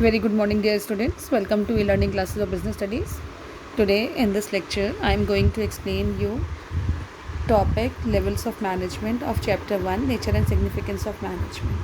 Very good morning, dear students. Welcome to e-learning classes of business studies. Today in this lecture, I am going to explain you topic levels of management of chapter 1, nature and significance of management.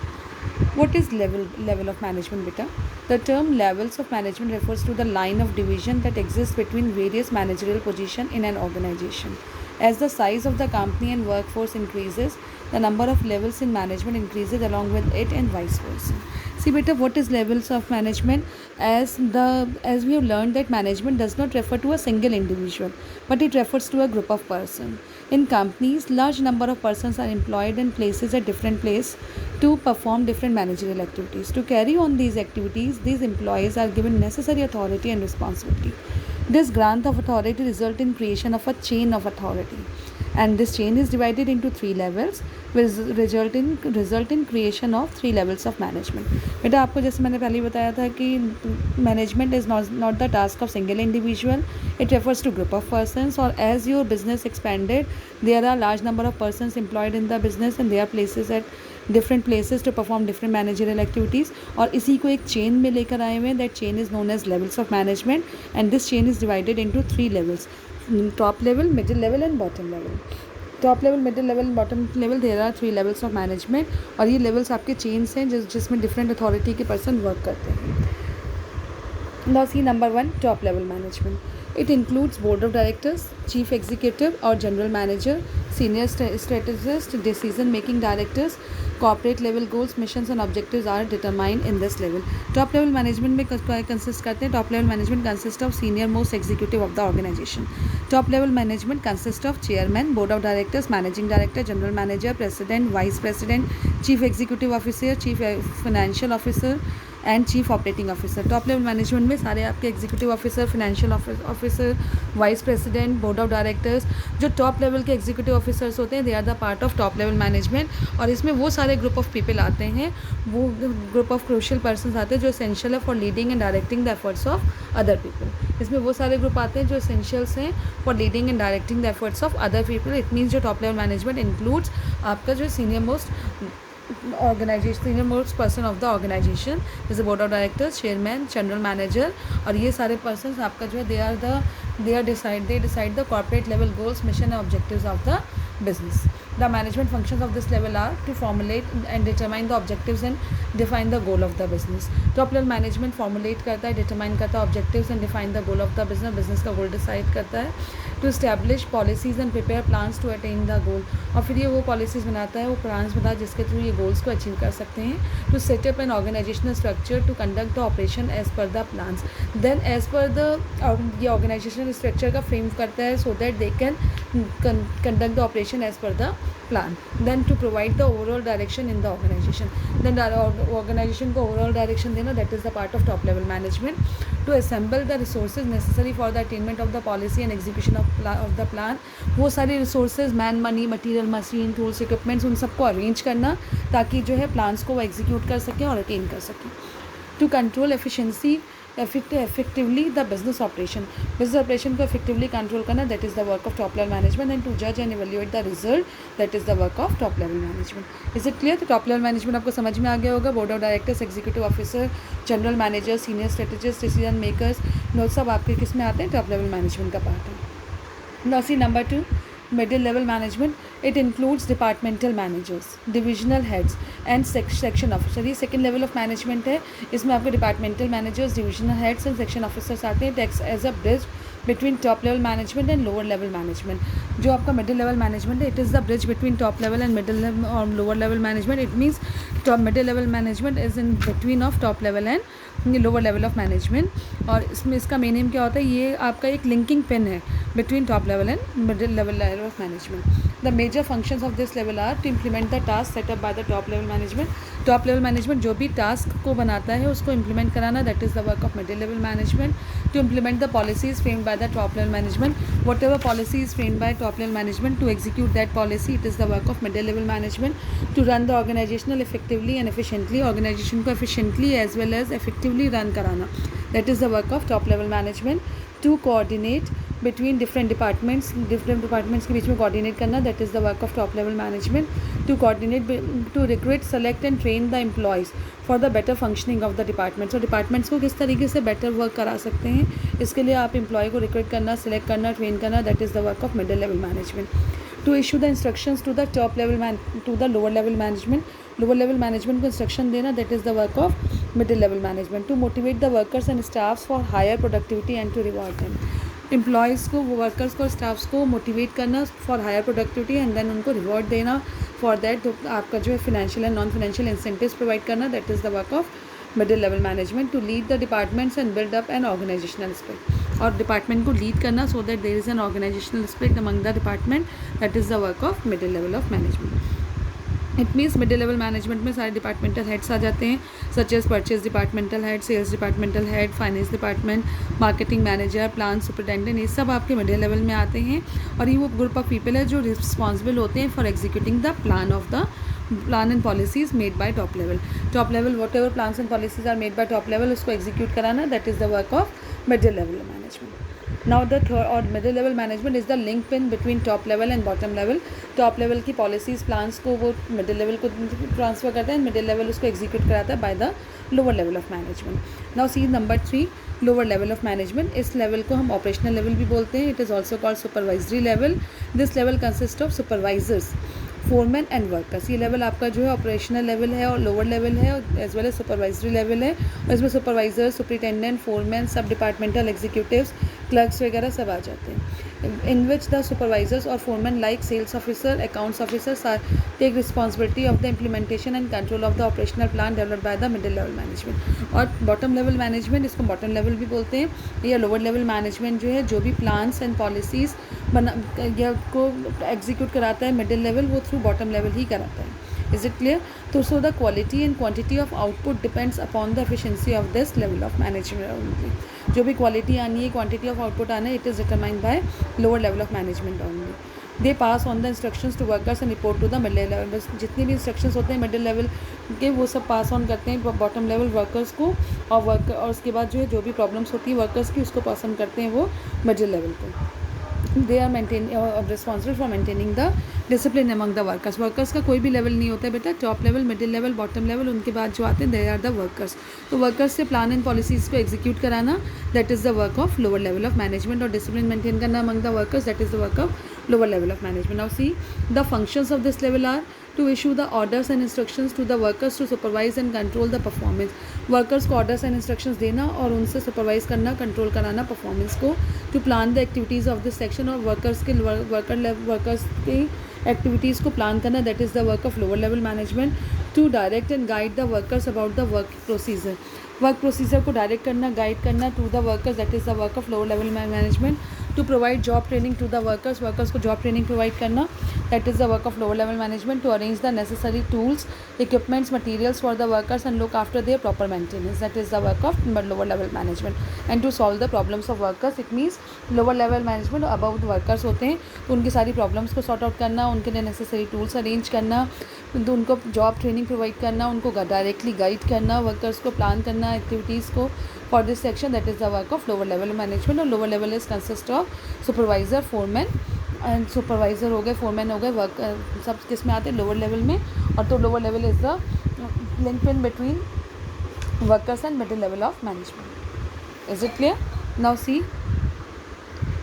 What is level of management, beta? The term levels of management refers to the line of division that exists between various managerial positions in an organization. As the size of the company and workforce increases, the number of levels in management increases along with it, and vice versa. See, beta, what is levels of management? As we have learned that management does not refer to a single individual, but it refers to a group of persons. In companies, large number of persons are employed in places at different places to perform different managerial activities. To carry on these activities, these employees are given necessary authority and responsibility. This grant of authority results in creation of a chain of authority, and this chain is divided into 3 levels, which result in creation of 3 levels of management. बेटा आपको जैसे मैंने पहले बताया था कि management is not the task of single individual, it refers to group of persons, or as your business expanded, there are large number of persons employed in the business and they are places at different places to perform different managerial activities, और इसी को एक chain में लेकर आए हुए हैं. That chain is known as levels of management, and this chain is divided into 3 levels: top level, middle level and bottom level. Top level, middle level and bottom level, there are 3 levels of management, और ये levels आपके chains हैं जिसमें different authority के person work करते हैं. Now see number 1, top level management. It includes board of directors, chief executive or general manager, senior strategist, decision making directors. Corporate level goals, missions and objectives are determined in this level. Top level management में consist करते हैं. Top level management consists of senior most executive of the organization. Top level management consists of chairman, board of directors, managing director, general manager, president, vice president, chief executive officer, chief financial officer and chief operating officer. Top level management में सारे आपके executive officer, financial officer, vice president, board of directors, जो top level के executive officers होते हैं, they are the part of top level management. और इसमें वो सारे ग्रुप ऑफ पीपल आते हैं, वो ग्रुप ऑफ क्रूशियल पर्सनस आते हैं जो एसेंशियल है for leading and directing the efforts of other people. इसमें वो सारे ग्रुप आते हैं जो एसेंशियल्स हैं for leading and directing the efforts of other people. It means जो टॉप लेवल मैनेजमेंट इंक्लूड्स आपका जो senior most organisation, senior most person of the organisation, जैसे board of directors, chairman, general manager, और ये सारे person आपका जो है they decide the corporate level goals, mission and objectives of the business. The management functions of this level are to formulate and determine the objectives and define the goal of the business. Top level management formulate करता है, determine करता है objectives and define the goal of the business. business का goal decide करता है. To establish policies and prepare plans to attain the goal. और फिर ये वो policies बनाता है, वो plans बनाता है जिसके थ्रू ये goals को achieve कर सकते हैं. To set up an organizational structure to conduct the operation as per the plans. Then as per the ये organizational structure का frame करता है so that they can conduct the operation as per the plan. Then to provide the overall direction in the organization. Then organization को overall direction देना, that is the part of top level management. To assemble the resources necessary for the attainment of the policy and execution of the plan. वो सारे resources, man, money, material, machine, tools, equipments, उन सबको arrange करना ताकि जो है plans को वो execute कर सकें और attain कर सकें. To control efficiency effectively the business operation को effectively control करना, that is the work of top level management. And to judge and evaluate the result, that is the work of top level management. Is it clear? तो top level management आपको समझ में आ गया होगा. Board of directors, executive officer, general manager, senior strategist, decision makers, no सब आपके किस में आते हैं? टॉप लेवल मैनेजमेंट का पार्ट है. Now see number 2, middle level management. It includes departmental managers, divisional heads and section officer. ये second level of management है. इसमें आपके departmental managers, divisional heads and section officers आते हैं. It acts as a bridge between top level management and lower level management. जो आपका middle level management है, it is the bridge between top level and middle level or lower level management. It means middle level management is in between of top level and lower level of management. और इसमें इसका main M क्या होता है? ये आपका एक linking pin है between top level and middle level of management. The major functions of this level are to implement the task set up by the top level management. Top level management जो भी task को बनाता है उसको implement कराना, that is the work of middle level management. To implement the policies framed by the top level management, whatever policy is framed by top level management, to execute that policy, it is the work of middle level management. To run the organizational effectively and efficiently, organization को efficiently as well as effectively run कराना, that is the work of top level management. To coordinate between different departments के बीच में coordinate करना, that is the work of top level management. To coordinate, to recruit, select and train the employees for the better functioning of the departments. और departments को किस तरीके से better work करा सकते हैं, इसके लिए आप एम्प्लॉय को रिक्रूट करना, सेलेक्ट करना, ट्रेन करना, that is the work of middle level management. To issue the instructions to the to the lower level management. Lower level management को इंस्ट्रक्शन देना, that is the work of middle level management. To motivate the workers and staffs for higher productivity and to reward them. Employees को, workers को और staffs को motivate करना for higher productivity and then उनको reward देना. For that आपका जो है financial and non financial incentives provide करना, that is the work of middle level management. To lead the departments and build up an organisational spirit. और department को lead करना so that there is an organisational spirit among the department, that is the work of middle level of management. It means middle level management में सारे departmental heads आ जाते हैं, such as purchase departmental head, sales departmental head, finance department, marketing manager, plan superintendent, ये सब आपके middle level में आते हैं. और ये वो ग्रुप ऑफ पीपल है जो रिस्पॉन्सिबल होते हैं for executing the plan and policies made by top level. Top level whatever plans and policies are made by top level, उसको एग्जीक्यूट कराना, that is the work of middle level management. Now the third or middle level management is the link pin between top level and bottom level. Top level की policies plans को वो middle level को transfer करता है, middle level उसको execute कराता है by the lower level of management. Now see number 3, lower level of management. इस लेवल को हम ऑपरेशनल लेवल भी बोलते हैं. It is also called supervisory level. This level consist of supervisors, foreman and workers. ये level आपका जो है ऑपरेशनल लेवल है और लोअर लेवल है as well as supervisory level है. और इसमें सुपरवाइजर, सुपरिटेंडेंट, फोरमैन, सब डिपार्टमेंटल एग्जीक्यूटिव्स, क्लर्क्स वगैरह सब आ जाते हैं. इन विच द सुपरवाइजर्स और foreman like sales officer, accounts officer take responsibility of the implementation and control of the operational plan developed by the middle level management. और bottom level management, इसको bottom level भी बोलते हैं. या lower level management जो है, जो भी प्लान्स एंड पॉलिसीज़ या को एग्जीक्यूट कराता है मिडिल लेवल, वो थ्रू बॉटम लेवल ही कराता है. Is it clear? तो so the quality and quantity of output depends upon the efficiency of this level of management only. जो भी क्वालिटी आनी है, क्वांटिटी ऑफ आउटपुट आना है, it is determined by lower level of management only. They pass on the instructions to workers and report to the middle level. बस जितने भी instructions होते हैं मिडिल लेवल के, वो सब पास ऑन करते हैं बॉटम लेवल वर्कर्स को. और उसके बाद जो है जो भी प्रॉब्लम्स होती है वर्कर्स की, उसको पास ऑन करते हैं वो मिडिल लेवल को. They are responsible for maintaining the discipline among the workers. Workers का कोई भी लेवल नहीं होता है बेटा. Top level, middle level, bottom level, उनके बाद जो आते हैं दे आर द वर्कर्स. तो वर्कर्स से प्लान एंड पॉलिसीज़ को एग्जीक्यूट कराना, that is the work of lower level of management. और डिसिप्लिन मेंटेन करना among the workers, that is the work of lower level of management. Now see the functions of this level are to issue the orders and instructions to the workers to supervise and control the performance. Workers को orders and instructions देना और उनसे supervise करना, control कराना performance को. To plan the activities of this section, और workers की activities को प्लान करना, that is the work of lower level management. To direct and guide the workers about the work procedure. Work procedure को direct करना, guide करना to the workers, that is the work of lower level management. To provide job training to the workers, workers को job training provide करना, that is the work of lower level management. To arrange the necessary tools, equipments, materials for the workers and look after their proper maintenance, that is the work of lower level management. And to solve the problems of workers. It means lower level management about workers होते हैं, तो उनकी सारी problems को sort out करना, उनके लिए necessary tools arrange करना, तो उनको जॉब ट्रेनिंग प्रोवाइड करना, उनको डायरेक्टली गाइड करना, वर्कर्स को प्लान करना एक्टिविटीज़ को for this section, that is the work of lower level management. और lower level is consist of supervisor, foreman and supervisor हो गए, फोरमैन हो गए, वर्क सब किस में आते हैं लोअर लेवल में. और तो lower level is the link pin between workers and middle level of management. Is it clear? Now see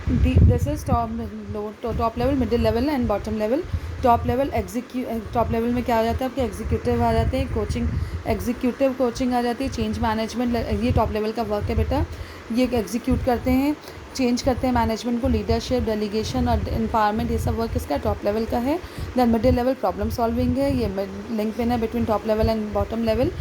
this is top level, middle level and bottom level. Top level में क्या आ जाता है आपके executive आ जाते हैं, एग्जीक्यूटिव कोचिंग आ जाती है, change management, ये टॉप लेवल का वर्क है बेटा. ये एग्जीक्यूट करते हैं, चेंज करते हैं मैनेजमेंट को, लीडरशिप, डेलीगेशन और एम्पावरमेंट, ये सब वर्क इसका टॉप लेवल का है. Then middle level problem solving है, ये लिंक पिन है between top level and bottom level.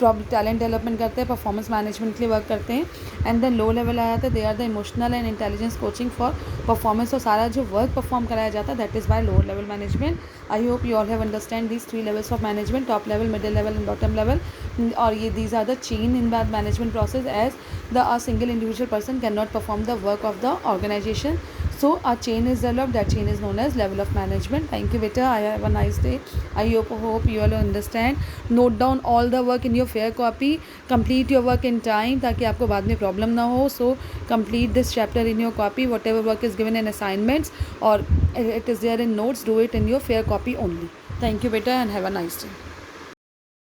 Talent development करते हैं, परफॉर्मेंस मैनेजमेंट के लिए वर्क करते हैं. एंड देन लो लेवल आ जाता है, they are the emotional and intelligence coaching for performance. और सारा जो वर्क परफॉर्म कराया जाता है that is by lower level management. I hope you all have understand these 3 levels of management, top level, middle level and bottom level. और ये these are the chain in that management process, as the a single individual person can not perform the work of the organization. So a chain is developed, that chain is known as level of management. Thank you beta, I have a nice day. I hope you all understand. Note down all the work in your fair copy. Complete your work in time, ताकि आपको बाद में problem ना हो. So complete this chapter in your copy, what ever work is given in assignments और it is there in notes, do it in your fair copy only. Thank you beta and have a nice day.